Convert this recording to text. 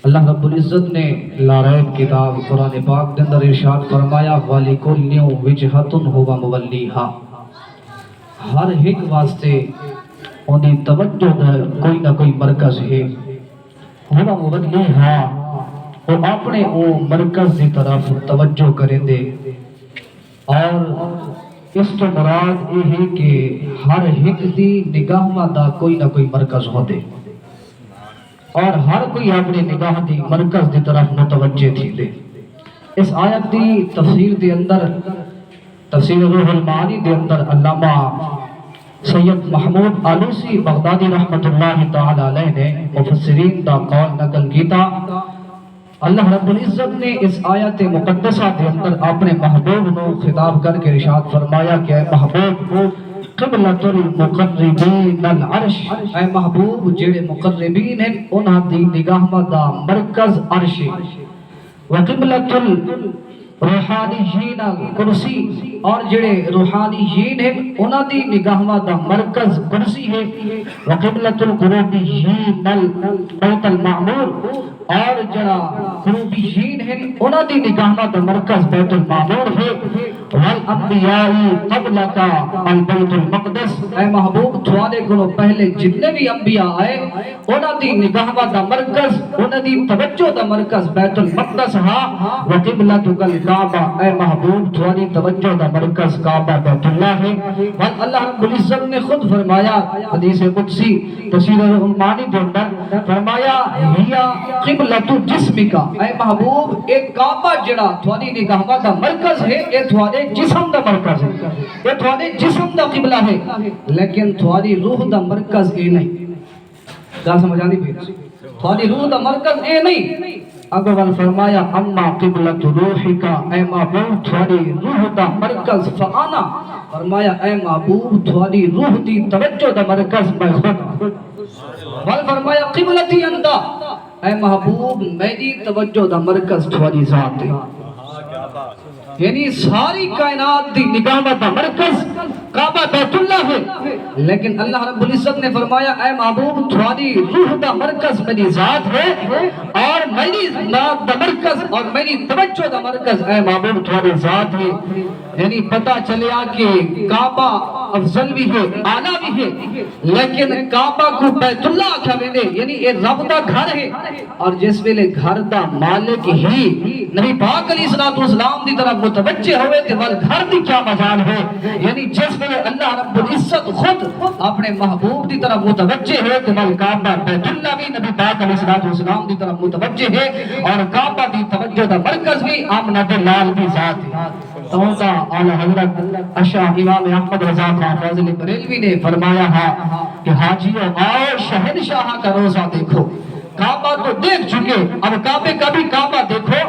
اللہ رب العزت نے لارائب کتاب قرآن پاک کے اندر ارشاد فرمایا وَلِكُلِّ وِجْهَةٌ هُوَ مُوَلِّيهَا، ہر ایک واسطے انہیں توجہ دا کوئی نہ کوئی مرکز ہے، ہوا مُوَلِّيهَا، وہ اپنے او مرکز کی طرف توجہ کریں دے۔ اور اس تو مراد یہ ہے کہ ہر ایک دی نگاہ دا کوئی نہ کوئی مرکز ہوتے اور ہر کوئی اپنی نگاہ دی مرکز دی طرف متوجہ تھی دے۔ اس آیت دی تفسیر دے اندر، تفسیر روح المعانی دے اندر علامہ سید محمود آلوسی بغدادی رحمت اللہ تعالی علیہ نے مفسرین دا قول نقل کیتا۔ اللہ رب العزت نے اس آیت مقدسہ دے اندر اپنے محبوب نو خطاب کر کے ارشاد فرمایا کہ اے محبوب قبلۃ المقربین العرش، اے محبوب جڑے مقربین ہیں انہاں دی نگاہ دا مرکز عرش ہے، وقبلۃ الروحانیین الکرسی، اور جڑے روحانیین ہیں انہاں دی نگاہ دا مرکز کرسی ہے، وقبلۃ القروبیین البیت المعمور، اور جڑا قروبیین ہیں انہاں دی نگاہ دا مرکز بیت المعمور ہے، والانبیاء قبلک البیت المقدس، اے محبوب تھوڑے کو پہلے جتنے بھی انبیاء آئے انہاں دی نگاہ دا مرکز، انہاں دی توجہ دا مرکز بیت المقدس ہاں، وقبلتک الکعبہ، اے محبوب تھوڑی توجہ دا مرکز کعبہ بیت اللہ ہے۔ اللہ رب العزت نے خود فرمایا حدیث قدسی تفسیر المعانی کے اندر فرمایا ہیا قبلۃ جسمک، اے محبوب ایک کعبہ جڑا تھوڑی نگاہ دا مرکز ہے، یہ تھوڑے جسم دا مرکز ہے، یہ تھوڑے جسم دا قبلہ ہے، لیکن تھوڑی روح دا مرکز اے نہیں۔ گل سمجھ آندی پئی؟ تھوڑی روح دا مرکز اے نہیں۔ اگوال فرمایا اما قبلۃ روحک، اے محبوب تھوڑی روح دا مرکز فانا، فرمایا اے محبوب تھوڑی روح دی توجہ دا مرکز میں خود، بل فرمایا قبلتی انت، اے محبوب میری توجہ دا مرکز تھوڑی ذات ہے، یعنی ساری کائنات دی نگاہ دا مرکز کعبہ بیت اللہ ہے، لیکن اللہ رب العزت نے فرمایا اے محبوب تھوڑی روح دا مرکز میری ذات ہے، اور میری ذات دا مرکز اور میری توجہ دا مرکز اے محبوب تھوڑی ذات ہے۔ یعنی پتہ چلیا کہ کعبہ افضل بھی ہے، اعلیٰ بھی ہے، لیکن کعبہ کو بیت اللہ آکھا ویندے، یعنی یہ رب دا گھر ہے، اور جس ویلے گھر دا مالک ہی نبی پاک علیہ السلام دی طرف متوجہ ہوئے تے ول گھر دی کیا مجال ہے، یعنی جس ویلے اللہ رب العزت خود اپنے محبوب دی طرف متوجہ ہے تے ول کعبہ بیت اللہ بھی نبی پاک علیہ السلام دی طرف متوجہ ہے، اور کعبہ دی توجہ دا مرکز بھی آمنہ لال دی ذات ہے۔ توضا اعلی حضرت اشاہ امام احمد رضا خان فاضل بریلوی نے فرمایا ہے کہ حاجیوں آؤ شہنشاہ کا روزہ دیکھو، کعبہ تو دیکھ چکے، اب کعبے کا بھی کعبہ دیکھو۔